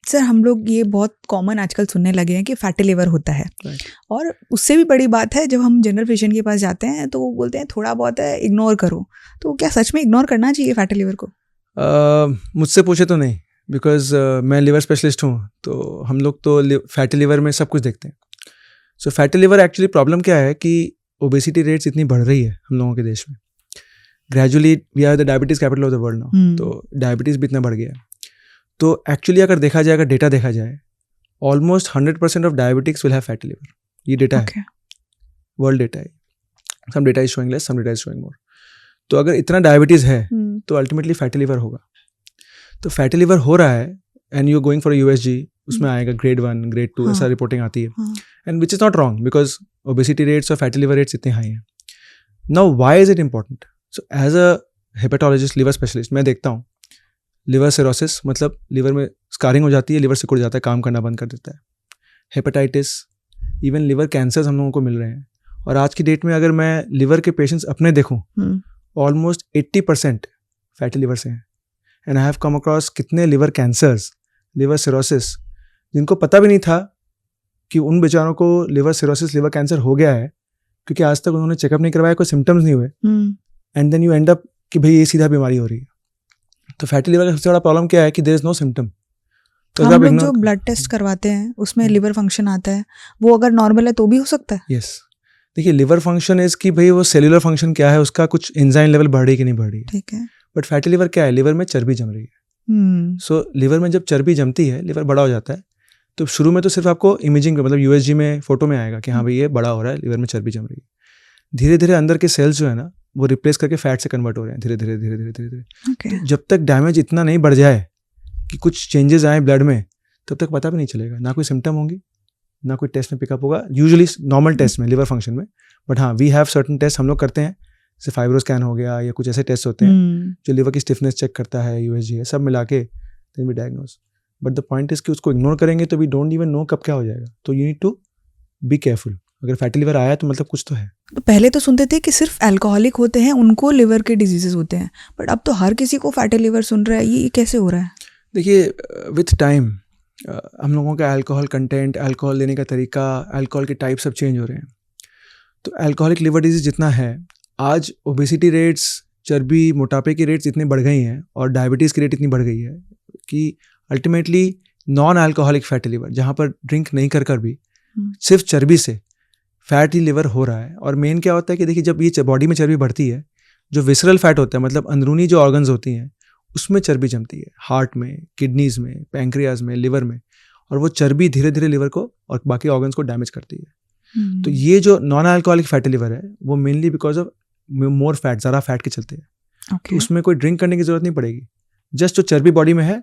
Sir हम लोग ये बहुत कॉमन आजकल सुनने लगे हैं कि फैटी लिवर होता है, और उससे भी बड़ी बात है जब हम जनरल फिजिशियन के पास जाते हैं तो वो बोलते हैं थोड़ा बहुत है, इग्नोर करो। तो क्या सच में इग्नोर करना चाहिए फैटी लिवर को? मुझसे पूछे तो नहीं, बिकॉज मैं लिवर स्पेशलिस्ट हूँ, तो हम लोग तो फैटी लिवर में सब कुछ देखते हैं। सो फैटी लिवर एक्चुअली प्रॉब्लम क्या है कि ओबेसिटी रेट्स इतनी बढ़ रही है हम लोगों के देश में। Gradually we are the diabetes capital of the world now, तो डायबिटीज़ भी इतना बढ़ गया है। तो एक्चुअली अगर देखा जाए, अगर डेटा देखा जाए, almost 100% of diabetics will have fatty liver. ये डेटा है, वर्ल्ड डेटा है। Some data is showing less, some data is showing more. तो अगर इतना डायबिटीज़ है तो अल्टीमेटली फैटी लिवर होगा। तो फैटी लिवर हो रहा है and you going for USG, उसमें आएगा ग्रेड 1, ग्रेड 2 ऐसा रिपोर्टिंग आती है, and which is not wrong because obesity rates और फैटी लिवर रेट्स इतने हाई हैं। Now why is it important? So as a hepatologist, liver specialist, मैं देखता हूँ लिवर सिरोसिस, मतलब लिवर में स्कारिंग हो जाती है, लिवर सिकुड़ जाता है, काम करना बंद कर देता है। हेपेटाइटिस, इवन लिवर कैंसर्स हम लोगों को मिल रहे हैं। और आज की डेट में अगर मैं लिवर के पेशेंट्स अपने देखूं, ऑलमोस्ट 80% फैटी लिवर से हैं। And I have come across कितने लिवर कैंसर्स, लिवर सिरोसिस, जिनको पता भी नहीं था कि उन बेचारों को लिवर सिरोसिस, लिवर कैंसर हो गया है, क्योंकि आज तक उन्होंने चेकअप नहीं करवाया, कोई सिम्टम्स नहीं हुए, and then you end up कि भाई ये सीधा बीमारी हो रही है। तो फैटी लिवर का सबसे बड़ा प्रॉब्लम क्या है कि देयर इज नो सिम्टम। तो हम लोग जो ब्लड टेस्ट करवाते हैं उसमें लिवर फंक्शन आता है, वो अगर नॉर्मल है तो भी हो सकता है? यस, देखिए लिवर फंक्शन इज कि भाई वो सेलुलर फंक्शन क्या है, उसका कुछ एंजाइम लेवल बढ़ रही है कि नहीं बढ़ रही है, ठीक है। बट फैटी लिवर क्या है, लिवर में चर्बी जम रही है। सो लिवर में जब चर्बी जमती है, लिवर बड़ा हो जाता है, तो शुरू में तो सिर्फ आपको इमेजिंग मतलब USG में फोटो में आएगा कि हाँ भाई ये बड़ा हो रहा है, लिवर में चर्बी जम रही है। धीरे धीरे अंदर के सेल्स जो है ना, वो रिप्लेस करके फैट से कन्वर्ट हो रहे हैं धीरे धीरे धीरे धीरे धीरे धीरे। जब तक डैमेज इतना नहीं बढ़ जाए कि कुछ चेंजेस आए ब्लड में, तब तक पता भी नहीं चलेगा, ना कोई सिम्टम होंगी, ना कोई टेस्ट में पिकअप होगा, यूजुअली नॉर्मल टेस्ट में लिवर फंक्शन में। बट हाँ, वी हैव सर्टन टेस्ट हम लोग करते हैं, जैसे फाइब्रो स्कैन हो गया या कुछ ऐसे टेस्ट होते हैं जो लिवर की स्टिफनेस चेक करता है, USG है, सब मिला के then we diagnose. But the point is कि उसको इग्नोर करेंगे तो वी डोंट इवन नो कब क्या हो जाएगा। तो you need to be careful. अगर फैटी लिवर आया तो मतलब कुछ तो है। तो पहले तो सुनते थे कि सिर्फ अल्कोहलिक होते हैं उनको लिवर के डिजीजेस होते हैं, बट अब तो हर किसी को फैटी लिवर सुन रहा है, ये कैसे हो रहा है? देखिए विथ टाइम हम लोगों का अल्कोहल कंटेंट, अल्कोहल लेने का तरीका, अल्कोहल के टाइप सब चेंज हो रहे हैं। तो अल्कोहलिक लिवर डिजीज जितना है, आज ओबेसिटी रेट्स, चर्बी, मोटापे की रेट्स इतनी बढ़ गई हैं और डायबिटीज़ की रेट इतनी बढ़ गई है कि ultimately non alcoholic fatty liver, जहाँ पर ड्रिंक नहीं कर भी सिर्फ चर्बी से फैटी लिवर हो रहा है। और मेन क्या होता है कि देखिए जब ये बॉडी में चर्बी बढ़ती है, जो विसरल फैट होता है, मतलब अंदरूनी जो ऑर्गन्स होती हैं, उसमें चर्बी जमती है, हार्ट में, किडनीज में, पैंक्रियाज में, लिवर में, और वो चर्बी धीरे धीरे लिवर को और बाकी ऑर्गन्स को डैमेज करती है। तो ये जो नॉन अल्कोहलिक फैटी लिवर है वो mainly because of more fat, ज़्यादा फैट के चलते हैं। तो उसमें कोई ड्रिंक करने की जरूरत नहीं पड़ेगी, जस्ट जो चर्बी बॉडी में है,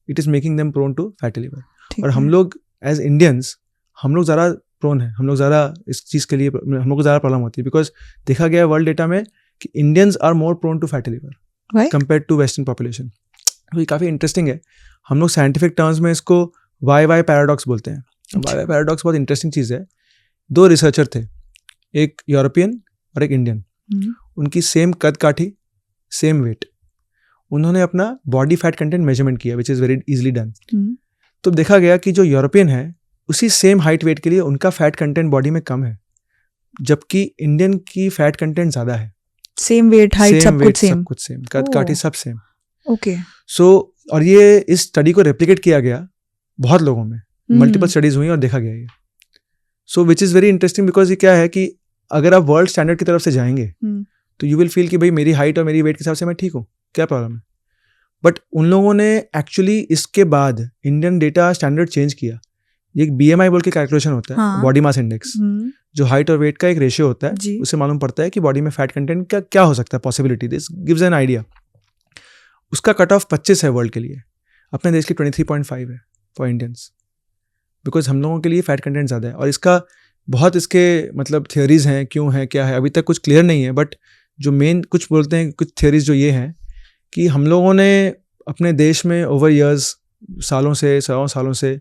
it is making them prone to fatty liver. और हम लोग एज इंडियंस, हम लोग ज़्यादा प्रोन है, हम लोग ज़्यादा इस चीज़ के लिए, हम लोग को ज़्यादा प्रॉब्लम होती है, बिकॉज देखा गया है वर्ल्ड डेटा में कि Indians are more prone to fatty liver compare to western population. तो ये काफ़ी इंटरेस्टिंग है। हम लोग साइंटिफिक टर्म्स में इसको वाई पैराडॉक्स बोलते हैं। वाई पैराडॉक्स बहुत इंटरेस्टिंग चीज़ है। दो रिसर्चर थे, एक यूरोपियन और एक इंडियन, उनकी सेम कद काठी, सेम वेट, उन्होंने अपना बॉडी फैट कंटेंट मेजरमेंट किया, विच इज़ वेरी इजीली डन। तो देखा गया कि जो यूरोपियन है उसी सेम हाइट वेट के लिए उनका फैट कंटेंट बॉडी में कम है, जबकि इंडियन की फैट कंटेंट ज़्यादा है। सेम वेट, हाइट, सब कुछ सेम, कद काठी सब सेम। ओके। सो और ये इस स्टडी को रेप्लिकेट किया गया बहुत लोगों में, मल्टीपल स्टडीज हुई और देखा गया ये। So which is very interesting, because ये क्या है कि अगर आप वर्ल्ड स्टैंडर्ड की तरफ से जाएंगे तो यू विल फील कि भाई मेरी हाइट और मेरी वेट के हिसाब से मैं ठीक हूँ, क्या प्रॉब्लम है। बट उन लोगों ने एक्चुअली इसके बाद इंडियन डेटा स्टैंडर्ड चेंज किया। ये एक BMI बोल के कैलकुलेशन होता है, बॉडी मास इंडेक्स, जो हाइट और वेट का एक रेशियो होता है, उससे मालूम पड़ता है कि बॉडी में फैट कंटेंट का क्या हो सकता है, possibility, this gives an idea. उसका कट ऑफ 25 है वर्ल्ड के लिए, अपने देश की 23.5 है फॉर इंडियंस, बिकॉज हम लोगों के लिए फैट कंटेंट ज़्यादा है। और इसका बहुत इसके मतलब थियोरीज हैं, क्यों है क्या है, अभी तक कुछ क्लियर नहीं है। बट जो मेन कुछ बोलते हैं, कुछ थियोरीज जो ये हैं कि हम लोगों ने अपने देश में ओवर ईयर्स, सालों से, 100 सालों से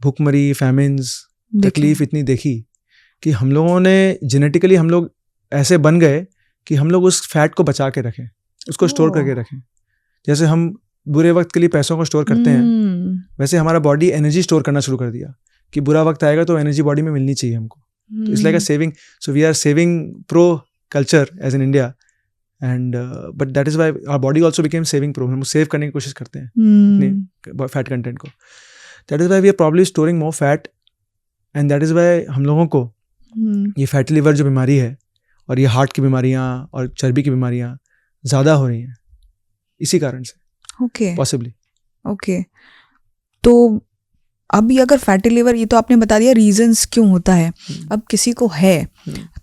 भूखमरी, फैमिन्स, तकलीफ इतनी देखी कि हम लोगों ने जेनेटिकली हम लोग ऐसे बन गए कि हम लोग उस फैट को बचा के रखें, उसको स्टोर करके रखें। जैसे हम बुरे वक्त के लिए पैसों को स्टोर करते हैं, वैसे हमारा बॉडी एनर्जी स्टोर करना शुरू कर दिया कि बुरा वक्त आएगा तो एनर्जी बॉडी में मिलनी चाहिए हमको. तो it's like a saving. So we are saving pro culture as in India, and but that is why our body also became saving pro. हम सेव करने की कोशिश करते हैं अपने फैट कंटेंट को. That is why we are probably storing more fat, and that is why हम लोगों को ये फैटी लिवर जो बीमारी है और ये हार्ट की बीमारियां और चर्बी की बीमारियां ज़्यादा हो रही हैं इसी कारण से. Okay possibly. ओके. तो अभी अगर फैटी लिवर, ये तो आपने बता दिया रीजंस क्यों होता है, अब किसी को है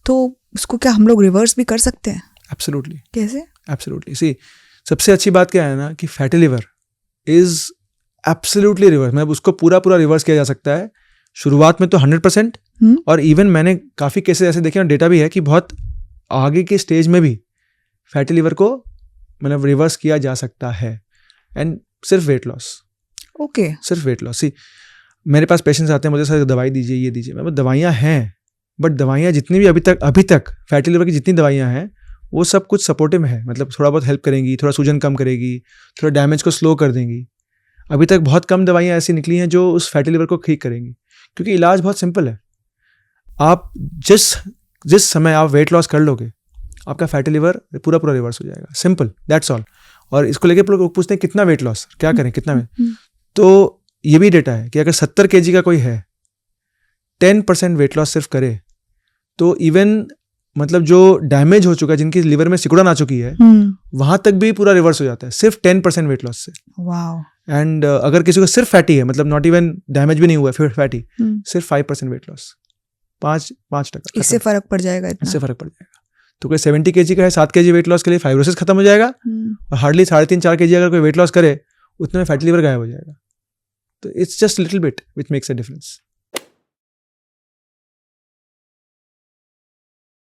तो उसको क्या हम लोग रिवर्स भी कर सकते हैं? एब्सोल्युटली. कैसे? एब्सोल्युटली. सी, सबसे अच्छी बात क्या है ना कि fatty liver is absolutely reverse. मतलब उसको पूरा रिवर्स किया जा सकता है. शुरुआत में तो 100%, और इवन मैंने काफ़ी केसेस ऐसे देखे और डेटा भी है कि बहुत आगे के स्टेज में भी फैटी लिवर को मतलब रिवर्स किया जा सकता है. एंड सिर्फ वेट लॉस. ओके. सिर्फ वेट लॉस. सी, मेरे पास पेशेंट्स आते हैं, मुझे सर दवाई दीजिए, ये दीजिए. मतलब दवाइयाँ हैं, बट दवाइयाँ जितनी भी अभी तक फैटी लिवर की जितनी दवाइयाँ हैं वो सब कुछ सपोर्टिव है. मतलब थोड़ा बहुत हेल्प करेंगी, थोड़ा सूजन कम करेगी, थोड़ा डैमेज को स्लो कर देंगी. अभी तक बहुत कम दवाइयाँ ऐसी निकली हैं जो उस फैटी लिवर को ठीक करेंगी, क्योंकि इलाज बहुत सिंपल है. आप जिस समय आप वेट लॉस कर लोगे आपका फैटी लिवर पूरा रिवर्स हो जाएगा. Simple, that's all. और इसको लेके लोग पूछते हैं कितना वेट लॉस, क्या करें, कितना वेट. तो ये भी डेटा है कि अगर 70 kg का कोई है, 10% वेट लॉस सिर्फ करे तो इवन मतलब जो डैमेज हो चुका है, जिनकी लिवर में सिकुड़न आ चुकी है, वहां तक भी पूरा रिवर्स हो जाता है सिर्फ 10% वेट लॉस से. वाओ. एंड अगर किसी को सिर्फ फैटी है, मतलब नॉट इवन डैमेज भी नहीं हुआ, फिर फैटी, सिर्फ 5% वेट लॉस, 5%. इससे फर्क पड़ जाएगा इतना? इससे फर्क पड़ जाएगा. तो कोई 70 kg का है, 7 kg वेट लॉस के लिए फाइब्रोसिस खत्म हो जाएगा, और हार्डली 3.5-4 kg अगर कोई वेट लॉस करे उतने में फैटी लिवर गायब हो जाएगा. तो it's just little bit which makes a difference.